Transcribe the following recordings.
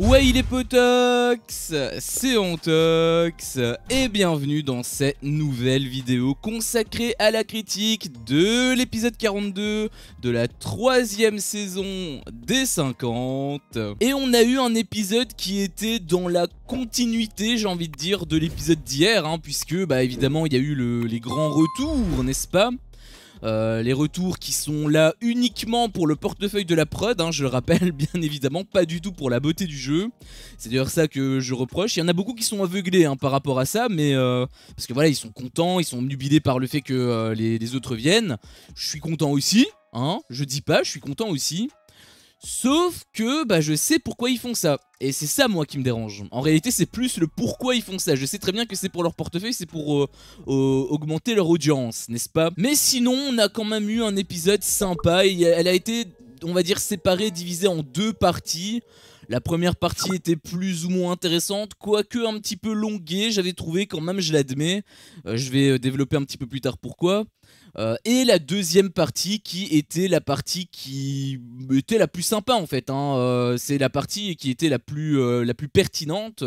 Ouais, il est potox, c'est Antox, et bienvenue dans cette nouvelle vidéo consacrée à la critique de l'épisode 42 de la 3e saison des 50. Et on a eu un épisode qui était dans la continuité, j'ai envie de dire, de l'épisode d'hier, puisque, évidemment, il y a eu les grands retours, n'est-ce pas ? Les retours qui sont là uniquement pour le portefeuille de la prod, je le rappelle, bien évidemment, pas du tout pour la beauté du jeu. C'est d'ailleurs ça que je reproche. Il y en a beaucoup qui sont aveuglés par rapport à ça, mais parce que voilà, ils sont contents, ils sont obnubilés par le fait que les autres viennent. Je suis content aussi, je dis pas, je suis content aussi. Sauf que je sais pourquoi ils font ça. Et c'est ça moi qui me dérange. En réalité c'est plus le pourquoi ils font ça. Je sais très bien que c'est pour leur portefeuille, c'est pour augmenter leur audience, n'est-ce pas? Mais sinon on a quand même eu un épisode sympa. Elle a été, on va dire, séparée, divisée en deux parties. La première partie était plus ou moins intéressante, quoique un petit peu longuée, j'avais trouvé quand même, je l'admets. Je vais développer un petit peu plus tard pourquoi. Et la deuxième partie qui était la partie qui était la plus sympa en fait, c'est la partie qui était la plus pertinente,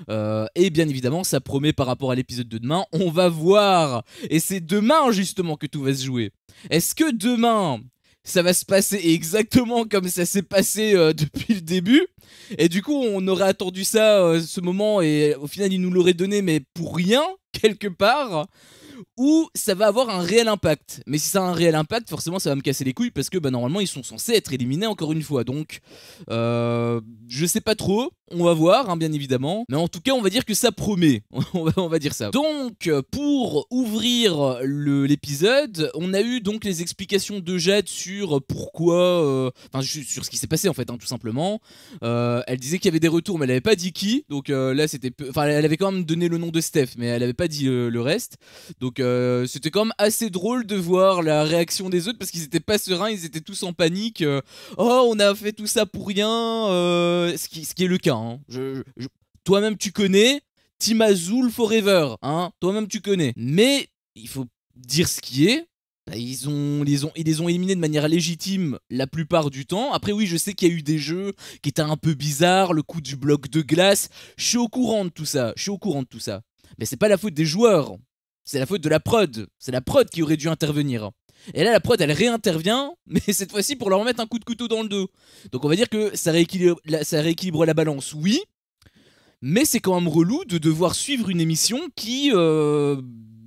et bien évidemment ça promet par rapport à l'épisode de demain, on va voir, et c'est demain justement que tout va se jouer. Est-ce que demain ça va se passer exactement comme ça s'est passé depuis le début, et du coup on aurait attendu ça, ce moment, et au final ils nous l'auraient donné mais pour rien quelque part, ou ça va avoir un réel impact. Mais si ça a un réel impact, forcément ça va me casser les couilles parce que normalement ils sont censés être éliminés encore une fois. Donc je sais pas trop, on va voir bien évidemment. Mais en tout cas on va dire que ça promet, on va dire ça. Donc pour ouvrir l'épisode, on a eu donc les explications de Jade sur pourquoi, sur ce qui s'est passé en fait, tout simplement. Elle disait qu'il y avait des retours mais elle avait pas dit qui. Donc là c'était, elle avait quand même donné le nom de Steph mais elle avait pas dit le reste. Donc c'était quand même assez drôle de voir la réaction des autres parce qu'ils étaient pas sereins, ils étaient tous en panique. Oh, on a fait tout ça pour rien, ce qui est le cas. Toi-même tu connais, Team Azul Forever, toi-même tu connais. Mais il faut dire ce qui est. Ils les ont éliminés de manière légitime la plupart du temps. Après oui, je sais qu'il y a eu des jeux qui étaient un peu bizarres, le coup du bloc de glace. Je suis au courant de tout ça, Mais c'est pas la faute des joueurs. C'est la faute de la prod. C'est la prod qui aurait dû intervenir. Et là, la prod, elle réintervient, mais cette fois-ci pour leur remettre un coup de couteau dans le dos. Donc on va dire que ça rééquilibre la balance, oui. Mais c'est quand même relou de devoir suivre une émission qui a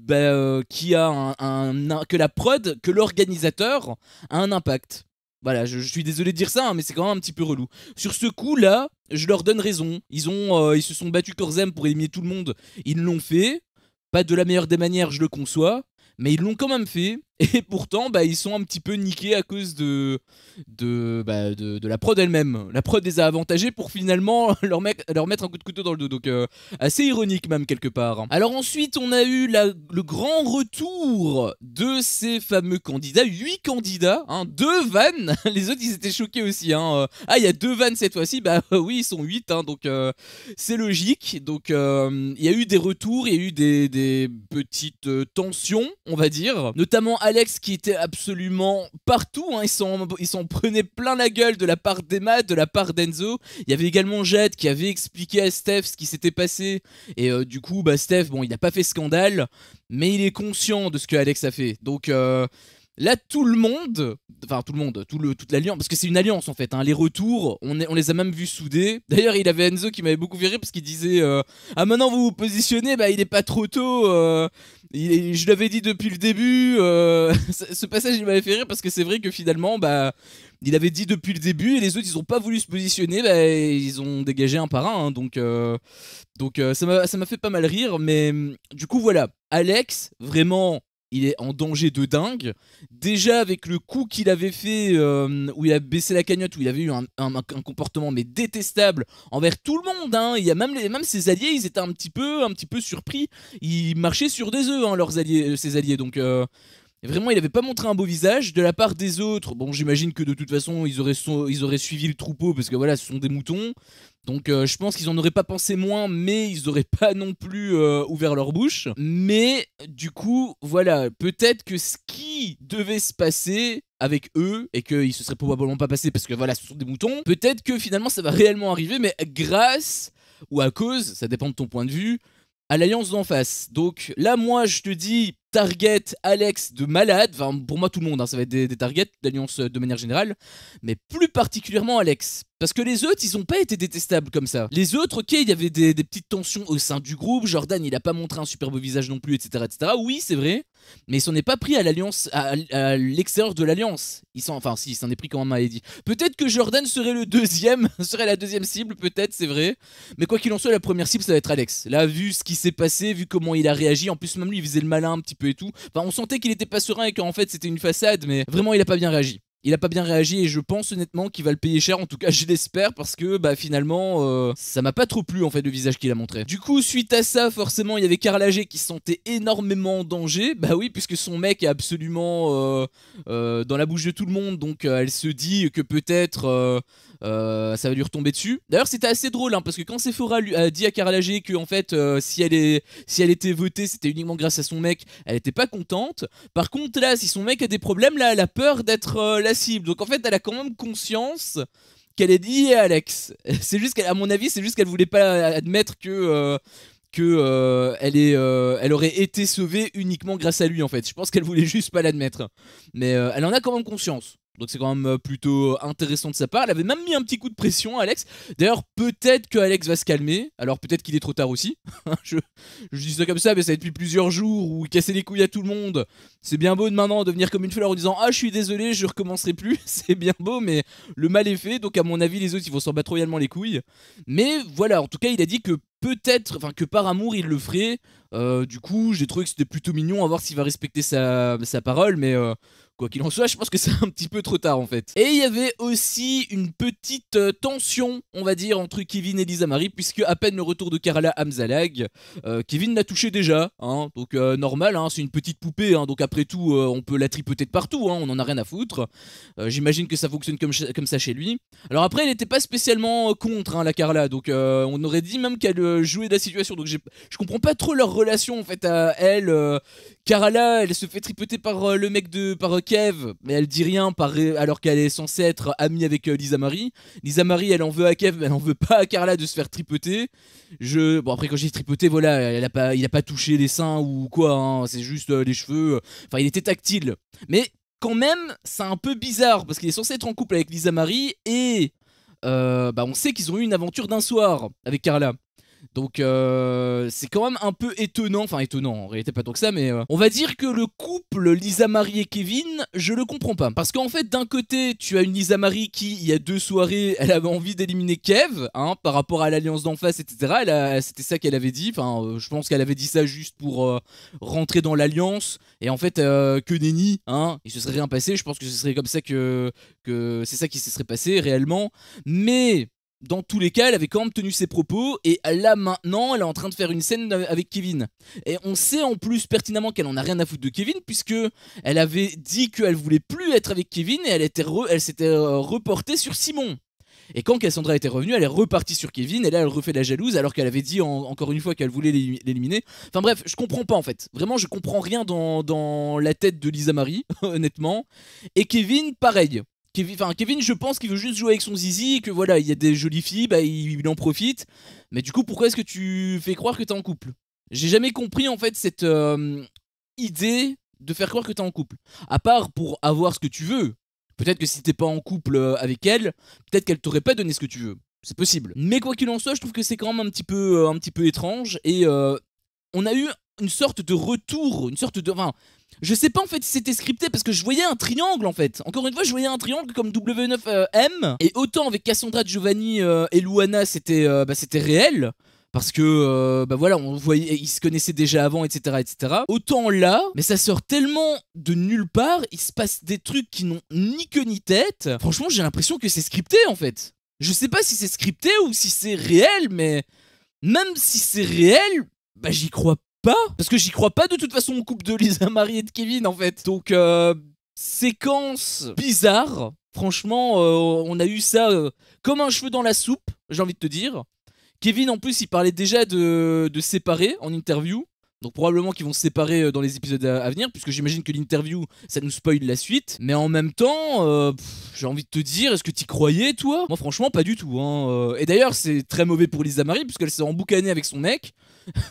que la prod, que l'organisateur a un impact. Voilà, je suis désolé de dire ça, mais c'est quand même un petit peu relou. Sur ce coup-là, je leur donne raison. Ils se sont battus corps et âme pour éliminer tout le monde. Ils l'ont fait. Pas de la meilleure des manières, je le conçois, mais ils l'ont quand même fait. Et pourtant, ils sont un petit peu niqués à cause de la prod elle-même. La prod les a avantagés pour finalement leur mettre un coup de couteau dans le dos. Donc assez ironique même quelque part. Alors ensuite, on a eu le grand retour de ces fameux candidats. 8 candidats, 2 vannes. Les autres, ils étaient choqués aussi. Ah, il y a 2 vannes cette fois-ci. Oui, ils sont 8, donc c'est logique. Donc il y a eu des retours, il y a eu des petites tensions, on va dire. Notamment Alex qui était absolument partout, ils s'en prenaient plein la gueule de la part d'Emma, de la part d'Enzo. Il y avait également Jade qui avait expliqué à Steph ce qui s'était passé. Et du coup, Steph, il n'a pas fait scandale, mais il est conscient de ce que Alex a fait. Donc là, tout le monde, toute l'alliance, parce que c'est une alliance en fait, les retours, on les a même vus soudés. D'ailleurs, il avait Enzo qui m'avait beaucoup fait rire parce qu'il disait ah, maintenant vous vous positionnez, il est pas trop tôt, je l'avais dit depuis le début. Ce passage il m'avait fait rire parce que c'est vrai que finalement, il avait dit depuis le début et les autres ils ont pas voulu se positionner, ils ont dégagé un par un, donc ça m'a fait pas mal rire, mais du coup voilà, Alex, vraiment il est en danger de dingue. Déjà avec le coup qu'il avait fait, où il a baissé la cagnotte, où il avait eu un comportement mais détestable envers tout le monde. Il y a même ses alliés, ils étaient un petit peu surpris. Ils marchaient sur des œufs, ses alliés. Donc vraiment, il avait pas montré un beau visage. De la part des autres, bon, j'imagine que de toute façon, ils auraient suivi le troupeau parce que voilà, ce sont des moutons. Donc je pense qu'ils en auraient pas pensé moins, mais ils auraient pas non plus ouvert leur bouche. Mais du coup, voilà, peut-être que ce qui devait se passer avec eux et qu'il se serait probablement pas passé parce que voilà, ce sont des moutons. Peut-être que finalement ça va réellement arriver, mais grâce ou à cause, ça dépend de ton point de vue, à l'alliance d'en face. Donc là, moi, je te dis target Alex de malade. Enfin, pour moi, tout le monde, hein, ça va être des targets d'alliance de manière générale. Mais plus particulièrement Alex. Parce que les autres, ils ont pas été détestables comme ça. Les autres, ok, il y avait des petites tensions au sein du groupe. Jordan, il a pas montré un super beau visage non plus, etc. etc. Oui, c'est vrai. Mais il s'en est pas pris à l'alliance, à l'extérieur de l'alliance. Enfin, si, il s'en est pris quand même à Eddie. Peut-être que Jordan serait le deuxième, serait la deuxième cible, peut-être, c'est vrai. Mais quoi qu'il en soit, la première cible, ça va être Alex. Là, vu ce qui s'est passé, vu comment il a réagi, en plus, même lui, il faisait le malin un petit peu et tout. Enfin, on sentait qu'il était pas serein et qu'en fait, c'était une façade, mais vraiment, il a pas bien réagi. Il a pas bien réagi et je pense honnêtement qu'il va le payer cher, en tout cas je l'espère, parce que bah finalement ça m'a pas trop plu en fait le visage qu'il a montré. Du coup suite à ça forcément il y avait Karl G qui se sentait énormément en danger, bah oui puisque son mec est absolument dans la bouche de tout le monde, donc elle se dit que peut-être ça va lui retomber dessus. D'ailleurs c'était assez drôle hein, parce que quand Sephora a dit à Karl G que en fait si elle était votée c'était uniquement grâce à son mec, elle était pas contente. Par contre là si son mec a des problèmes là elle a peur d'être la cible, donc en fait elle a quand même conscience qu'elle est liée à Alex. C'est juste qu'à mon avis c'est juste qu'elle voulait pas admettre que elle aurait été sauvée uniquement grâce à lui en fait. Je pense qu'elle voulait juste pas l'admettre. Mais elle en a quand même conscience. Donc c'est quand même plutôt intéressant de sa part. Elle avait même mis un petit coup de pression à Alex. D'ailleurs peut-être que Alex va se calmer. Alors peut-être qu'il est trop tard aussi. je dis ça comme ça mais ça fait depuis plusieurs jours où il cassait les couilles à tout le monde. C'est bien beau de maintenant devenir comme une fleur en disant ah je suis désolé je recommencerai plus. C'est bien beau mais le mal est fait. Donc à mon avis les autres ils vont s'en battre royalement les couilles. Mais voilà en tout cas il a dit que peut-être, enfin que par amour il le ferait. Du coup j'ai trouvé que c'était plutôt mignon à voir s'il va respecter sa parole. Mais quoi qu'il en soit, je pense que c'est un petit peu trop tard en fait. Et il y avait aussi une petite tension, on va dire, entre Kevin et Lisa Marie, puisque à peine le retour de Karla Hamzalag, Kevin l'a touché déjà, hein, donc normal, hein, c'est une petite poupée, hein, donc après tout, on peut la tripoter de partout, hein, on en a rien à foutre. J'imagine que ça fonctionne comme ça chez lui. Alors après, elle n'était pas spécialement contre, hein, la Karla, donc on aurait dit même qu'elle jouait de la situation, donc je comprends pas trop leur relation en fait à elle. Karla, elle se fait tripoter par le mec par Kev, mais elle dit rien alors qu'elle est censée être amie avec Lisa Marie. Lisa Marie, elle en veut à Kev, mais elle en veut pas à Karla de se faire tripoter. Bon après quand j'ai tripoté, voilà, il a pas touché les seins ou quoi, hein, c'est juste les cheveux. Enfin, il était tactile. Mais quand même, c'est un peu bizarre parce qu'il est censé être en couple avec Lisa Marie et on sait qu'ils ont eu une aventure d'un soir avec Karla. Donc c'est quand même un peu étonnant, enfin étonnant en réalité pas tant que ça, mais on va dire que le couple Lisa Marie et Kevin, je le comprends pas. Parce qu'en fait d'un côté tu as une Lisa Marie qui il y a 2 soirées elle avait envie d'éliminer Kev, hein, par rapport à l'alliance d'en face etc. C'était ça qu'elle avait dit, enfin je pense qu'elle avait dit ça juste pour rentrer dans l'alliance. Et en fait que nenni, hein, il se serait rien passé, je pense que ce serait comme ça que c'est ça qui se serait passé réellement. Mais dans tous les cas, elle avait quand même tenu ses propos et là maintenant, elle est en train de faire une scène avec Kevin. Et on sait en plus pertinemment qu'elle en a rien à foutre de Kevin puisque elle avait dit qu'elle voulait plus être avec Kevin et elle s'était reportée sur Simon. Et quand Cassandra était revenue, elle est repartie sur Kevin et là elle refait la jalouse alors qu'elle avait dit encore une fois qu'elle voulait l'éliminer. Enfin bref, je comprends pas en fait. Vraiment, je comprends rien dans la tête de Lisa Marie, honnêtement. Et Kevin, pareil. Kevin, je pense qu'il veut juste jouer avec son zizi et que voilà, il y a des jolies filles, bah il en profite. Mais du coup, pourquoi est-ce que tu fais croire que t'es en couple? J'ai jamais compris en fait cette idée de faire croire que t'es en couple. À part pour avoir ce que tu veux. Peut-être que si t'es pas en couple avec elle, peut-être qu'elle t'aurait pas donné ce que tu veux. C'est possible. Mais quoi qu'il en soit, je trouve que c'est quand même un petit peu étrange. Et on a eu une sorte de retour, une sorte de... Enfin, je sais pas en fait si c'était scripté parce que je voyais un triangle en fait. Encore une fois, je voyais un triangle comme W9M. Et autant avec Cassandra, Giovanni et Luana, c'était réel. Parce que, voilà, on voyait, ils se connaissaient déjà avant, etc., etc. Autant là, mais ça sort tellement de nulle part, il se passe des trucs qui n'ont ni queue ni tête. Franchement, j'ai l'impression que c'est scripté en fait. Je sais pas si c'est scripté ou si c'est réel, mais même si c'est réel, bah j'y crois pas. Parce que j'y crois pas de toute façon au couple de Lisa Marie et de Kevin en fait. Donc, séquence bizarre. Franchement, on a eu ça comme un cheveu dans la soupe, j'ai envie de te dire. Kevin en plus il parlait déjà de séparer en interview. Donc probablement qu'ils vont se séparer dans les épisodes à venir, puisque j'imagine que l'interview, ça nous spoil la suite. Mais en même temps, j'ai envie de te dire, est-ce que t'y croyais, toi? Moi, franchement, pas du tout. Hein. Et d'ailleurs, c'est très mauvais pour Lisa Marie, puisqu'elle s'est emboucanée avec son mec.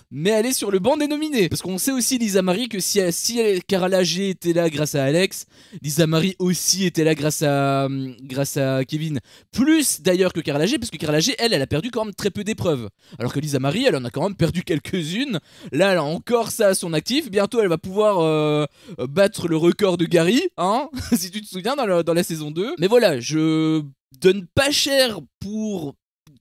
Mais elle est sur le banc des nominés. Parce qu'on sait aussi, Lisa Marie, que si Cara G était là grâce à Alex, Lisa Marie aussi était là grâce à Kevin. Plus d'ailleurs que Cara G, parce que Cara G, elle a perdu quand même très peu d'épreuves. Alors que Lisa Marie, elle en a quand même perdu quelques-unes. Là, elle a encore ça à son actif. Bientôt, elle va pouvoir battre le record de Gary, hein, si tu te souviens, dans la saison 2. Mais voilà, je donne pas cher pour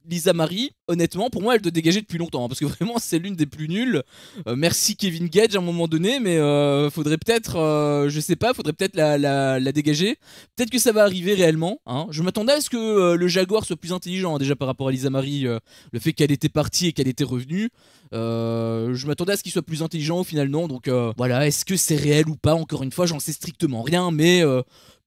Lisa Marie, honnêtement, pour moi, elle doit dégager depuis longtemps, hein, parce que vraiment, c'est l'une des plus nulles. Merci Kevin Gage à un moment donné, mais faudrait peut-être, je sais pas, faudrait peut-être la dégager. Peut-être que ça va arriver réellement. Hein. Je m'attendais à ce que le Jaguar soit plus intelligent, hein, déjà par rapport à Lisa Marie, le fait qu'elle était partie et qu'elle était revenue. Je m'attendais à ce qu'il soit plus intelligent, au final non. Donc voilà, est-ce que c'est réel ou pas? Encore une fois, j'en sais strictement rien, mais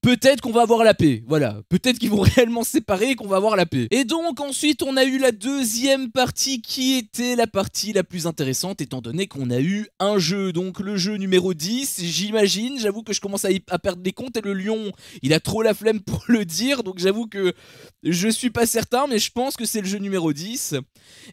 peut-être qu'on va avoir la paix, voilà. Peut-être qu'ils vont réellement se séparer et qu'on va avoir la paix. Et donc ensuite on a eu la deuxième partie qui était la partie la plus intéressante, étant donné qu'on a eu un jeu. Donc le jeu numéro 10, j'imagine, j'avoue que je commence à perdre les comptes et le lion, il a trop la flemme pour le dire. Donc j'avoue que je suis pas certain, mais je pense que c'est le jeu numéro 10.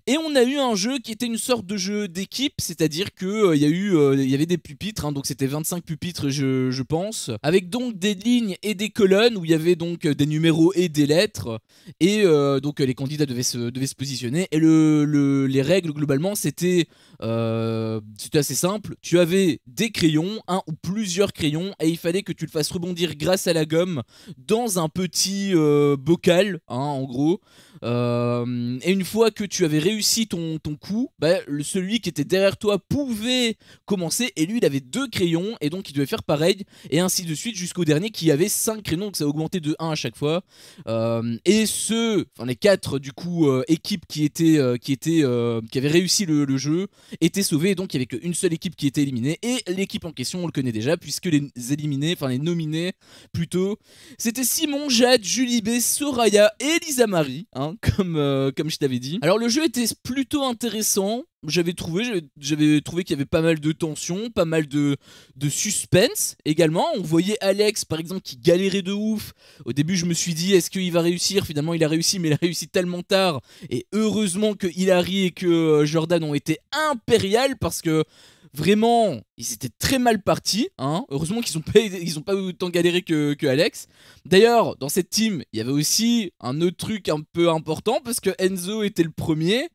Et on a eu un jeu qui était une sorte de jeu d'équipe, c'est-à-dire que il y avait des pupitres, hein, donc c'était 25 pupitres je pense, avec donc des lignes et des colonnes où il y avait donc des numéros et des lettres, et donc les candidats devaient se positionner, et les règles globalement c'était assez simple. Tu avais des crayons, un ou plusieurs crayons, et il fallait que tu le fasses rebondir grâce à la gomme dans un petit bocal, hein, en gros. Et une fois que tu avais réussi ton coup, bah, celui qui était derrière toi pouvait commencer, et lui il avait 2 crayons et donc il devait faire pareil, et ainsi de suite jusqu'au dernier qui avait 5 crayons, donc ça augmentait de 1 à chaque fois. Et les 4 du coup équipes qui avaient réussi le jeu étaient sauvées, et donc il n'y avait qu'une seule équipe qui était éliminée, et l'équipe en question on le connaît déjà, puisque les nominés plutôt, c'était Simon, Jade, Julie B, Soraya et Lisa Marie, hein, comme je t'avais dit. Alors le jeu était plutôt intéressant. J'avais trouvé qu'il y avait pas mal de tension, pas mal de suspense également. On voyait Alex par exemple qui galérait de ouf. Au début je me suis dit est-ce qu'il va réussir? Finalement il a réussi, mais il a réussi tellement tard. Et heureusement que Hilary et que Jordan ont été impériales, parce que vraiment, ils étaient très mal partis, hein. Heureusement qu'ils ont pas autant galéré que Alex. D'ailleurs, dans cette team, il y avait aussi un autre truc un peu important, parce que Enzo était le premier.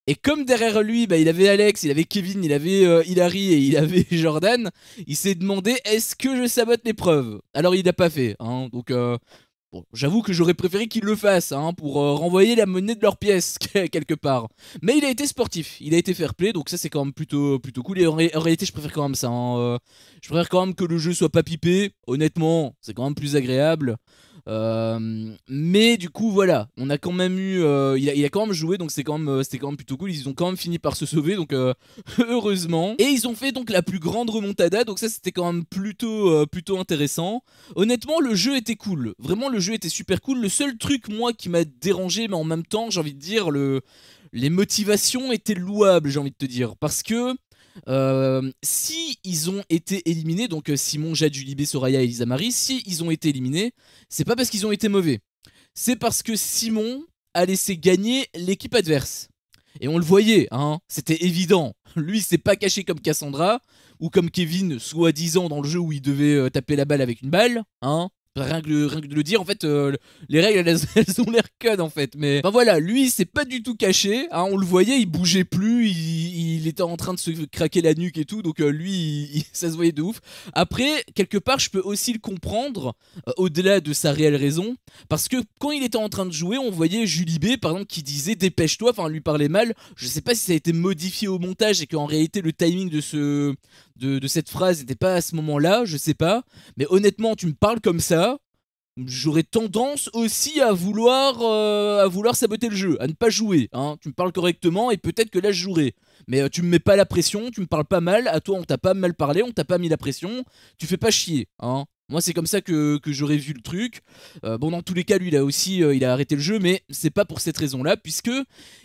Et comme derrière lui, bah, il avait Alex, il avait Kevin, il avait Hilary et il avait Jordan, il s'est demandé est-ce que je sabote l'épreuve? Alors il l'a pas fait, hein. Donc bon, j'avoue que j'aurais préféré qu'ils le fassent, hein, pour renvoyer la monnaie de leur pièce quelque part. Mais il a été sportif, il a été fair play, donc ça c'est quand même plutôt cool. Et en réalité je préfère quand même ça, hein, je préfère quand même que le jeu soit pas pipé. Honnêtement c'est quand même plus agréable. Mais du coup voilà, on a quand même eu il a quand même joué, donc c'était quand même plutôt cool. Ils ont quand même fini par se sauver, donc heureusement. Et ils ont fait donc la plus grande remontada, donc ça c'était quand même plutôt intéressant. Honnêtement le jeu était cool, vraiment le jeu était super cool. Le seul truc moi qui m'a dérangé, mais en même temps j'ai envie de dire les motivations étaient louables, j'ai envie de te dire, parce que si ils ont été éliminés, donc Simon, Jade, Julie B, Soraya et Lisa Marie, si ils ont été éliminés, c'est pas parce qu'ils ont été mauvais, c'est parce que Simon a laissé gagner l'équipe adverse. Et on le voyait, hein, c'était évident. Lui, il s'est pas caché comme Cassandra ou comme Kevin, soi-disant dans le jeu où il devait taper la balle avec une balle, hein. Rien que de le dire, en fait, les règles elles ont l'air connes en fait. Mais ben voilà, lui il s'est pas du tout caché, hein, on le voyait, il bougeait plus, il était en train de se craquer la nuque et tout, donc lui ça se voyait de ouf. Après, quelque part, je peux aussi le comprendre, au-delà de sa réelle raison, parce que quand il était en train de jouer, on voyait Julie B par exemple qui disait dépêche-toi, enfin lui parlait mal. Je sais pas si ça a été modifié au montage et qu'en réalité le timing de cette phrase n'était pas à ce moment-là, je sais pas. Mais honnêtement, tu me parles comme ça, j'aurais tendance aussi à vouloir saboter le jeu, à ne pas jouer, hein. Tu me parles correctement et peut-être que là je jouerai. Mais tu me mets pas la pression, tu me parles pas mal, à toi on t'a pas mal parlé, on t'a pas mis la pression, tu fais pas chier, hein. Moi c'est comme ça que j'aurais vu le truc. Bon dans tous les cas lui il a aussi il a arrêté le jeu, mais c'est pas pour cette raison là, puisque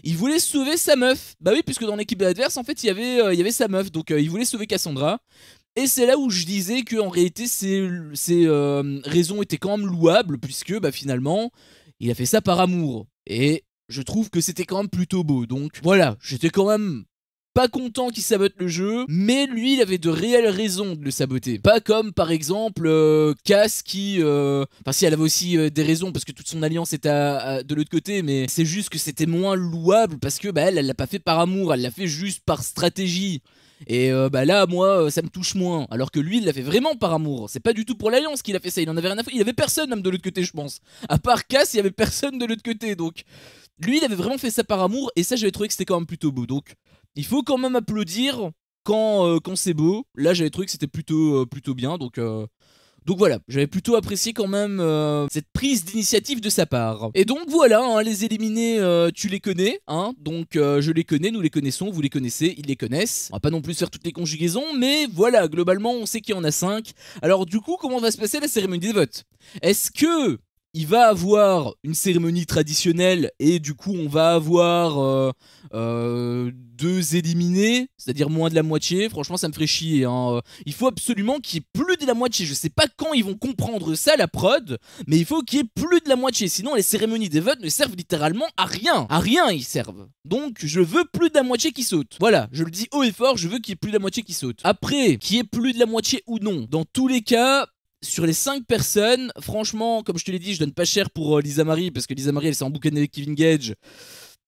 il voulait sauver sa meuf. Bah oui, puisque dans l'équipe adverse en fait il y avait sa meuf, donc il voulait sauver Cassandra. Et c'est là où je disais que en réalité ces raisons étaient quand même louables, puisque bah finalement il a fait ça par amour. Et je trouve que c'était quand même plutôt beau. Donc voilà, j'étais quand même pas content qu'il sabote le jeu, mais lui il avait de réelles raisons de le saboter. Pas comme par exemple Cass qui... Enfin si, elle avait aussi des raisons parce que toute son alliance était de l'autre côté, mais c'est juste que c'était moins louable parce que bah, elle l'a pas fait par amour, elle l'a fait juste par stratégie. Et bah là moi ça me touche moins, alors que lui il l'a fait vraiment par amour. C'est pas du tout pour l'alliance qu'il a fait ça, il en avait rien à foutre. Il y avait personne même de l'autre côté je pense. À part Cass il y avait personne de l'autre côté, donc lui il avait vraiment fait ça par amour. Et ça j'avais trouvé que c'était quand même plutôt beau. Donc il faut quand même applaudir quand c'est beau. Là j'avais trouvé que c'était plutôt bien, donc voilà, j'avais plutôt apprécié quand même cette prise d'initiative de sa part. Et donc voilà, hein, les éliminés, tu les connais, hein, donc je les connais, nous les connaissons, vous les connaissez, ils les connaissent. On va pas non plus faire toutes les conjugaisons, mais voilà, globalement on sait qu'il y en a 5. Alors du coup, comment va se passer la cérémonie des votes? Est-ce que il va avoir une cérémonie traditionnelle et du coup on va avoir 2 éliminés, c'est-à-dire moins de la moitié? Franchement ça me ferait chier, hein. Il faut absolument qu'il y ait plus de la moitié. Je sais pas quand ils vont comprendre ça la prod, mais il faut qu'il y ait plus de la moitié, sinon les cérémonies des votes ne servent littéralement à rien. À rien ils servent. Donc je veux plus de la moitié qui saute. Voilà, je le dis haut et fort, je veux qu'il y ait plus de la moitié qui saute. Après, qu'il y ait plus de la moitié ou non, dans tous les cas, sur les 5 personnes, franchement, comme je te l'ai dit, je donne pas cher pour Lisa Marie, parce que Lisa Marie, elle s'est emboucanée avec Kevin Gage.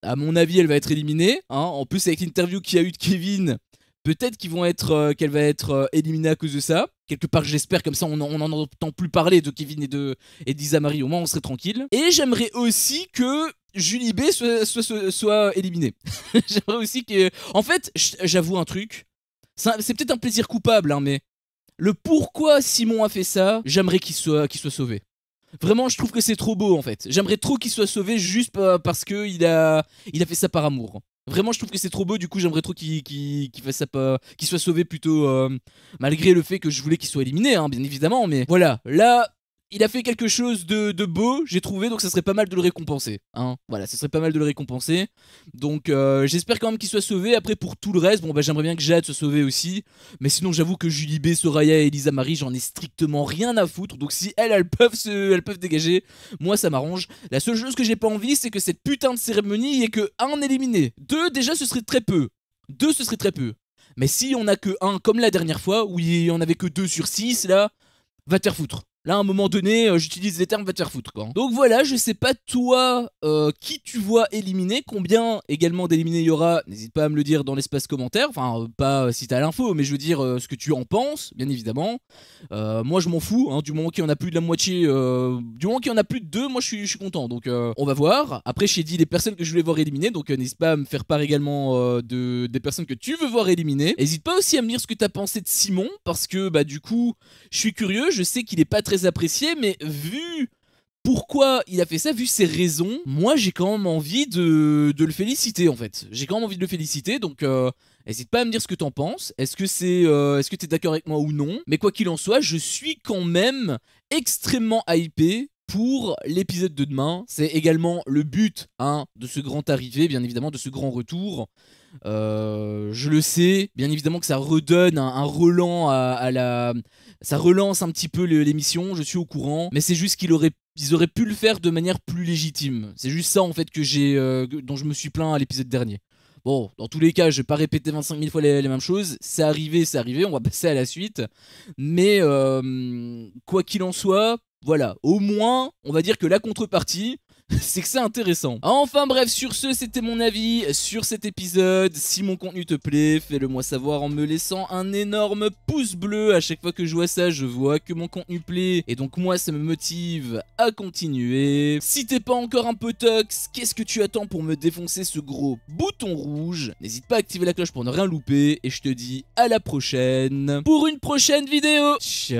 À mon avis, elle va être éliminée, hein. En plus, avec l'interview qu'il y a eu de Kevin, peut-être qu'elle va être éliminée à cause de ça. Quelque part, j'espère, comme ça, on n'en entend plus parler de Kevin et de Lisa Marie. Au moins, on serait tranquille. Et j'aimerais aussi que Julie B soit éliminée. J'aimerais aussi que... En fait, j'avoue un truc. C'est peut-être un plaisir coupable, hein, mais... Le pourquoi Simon a fait ça, j'aimerais qu'il soit sauvé. Vraiment, je trouve que c'est trop beau en fait. J'aimerais trop qu'il soit sauvé juste parce qu'il a fait ça par amour. Vraiment, je trouve que c'est trop beau, du coup j'aimerais trop qu'il fasse ça qu'il soit sauvé plutôt, malgré le fait que je voulais qu'il soit éliminé, hein, bien évidemment. Mais voilà, là... Il a fait quelque chose de beau, j'ai trouvé, donc ça serait pas mal de le récompenser, hein. Voilà, ça serait pas mal de le récompenser. Donc j'espère quand même qu'il soit sauvé. Après pour tout le reste, bon bah j'aimerais bien que Jade soit sauvée aussi. Mais sinon j'avoue que Julie B, Soraya et Lisa Marie, j'en ai strictement rien à foutre. Donc si elles peuvent dégager, moi ça m'arrange. La seule chose que j'ai pas envie, c'est que cette putain de cérémonie, il y ait que un éliminé. 2 déjà ce serait très peu. 2 ce serait très peu. Mais si on a que un comme la dernière fois, où il y en avait que 2 sur 6 là, va te faire foutre. Là, à un moment donné, j'utilise les termes, va te faire foutre, quoi. Donc voilà, je sais pas toi qui tu vois éliminer, combien également d'éliminés il y aura, n'hésite pas à me le dire dans l'espace commentaire, enfin pas si t'as l'info, mais je veux dire ce que tu en penses, bien évidemment. Moi je m'en fous, hein, du moment qu'il y en a plus de la moitié, du moment qu'il y en a plus de 2, moi je suis content, donc on va voir. Après j'ai dit les personnes que je voulais voir éliminer, donc n'hésite pas à me faire part également des personnes que tu veux voir éliminer. N'hésite pas aussi à me dire ce que t'as pensé de Simon, parce que bah du coup, je suis curieux, je sais qu'il est pas très apprécié, mais vu pourquoi il a fait ça, vu ses raisons, moi j'ai quand même envie de le féliciter en fait. J'ai quand même envie de le féliciter, donc n'hésite pas à me dire ce que t'en penses. Est-ce que t'es d'accord avec moi ou non? Mais quoi qu'il en soit, je suis quand même extrêmement hypé pour l'épisode de demain. C'est également le but, hein, de ce grand arrivé, bien évidemment, de ce grand retour. Je le sais, bien évidemment que ça redonne un relan à la... Ça relance un petit peu l'émission, je suis au courant, mais c'est juste qu'ils auraient pu le faire de manière plus légitime. C'est juste ça en fait dont je me suis plaint à l'épisode dernier. Bon, dans tous les cas, je vais pas répéter 25 000 fois les mêmes choses. C'est arrivé, on va passer à la suite. Mais quoi qu'il en soit, voilà, au moins, on va dire que la contrepartie, c'est que c'est intéressant. Enfin bref, sur ce, c'était mon avis sur cet épisode. Si mon contenu te plaît, fais-le moi savoir en me laissant un énorme pouce bleu. À chaque fois que je vois ça, je vois que mon contenu plaît, et donc moi ça me motive à continuer. Si t'es pas encore un peu tox, qu'est-ce que tu attends pour me défoncer ce gros bouton rouge? N'hésite pas à activer la cloche pour ne rien louper, et je te dis à la prochaine pour une prochaine vidéo. Ciao.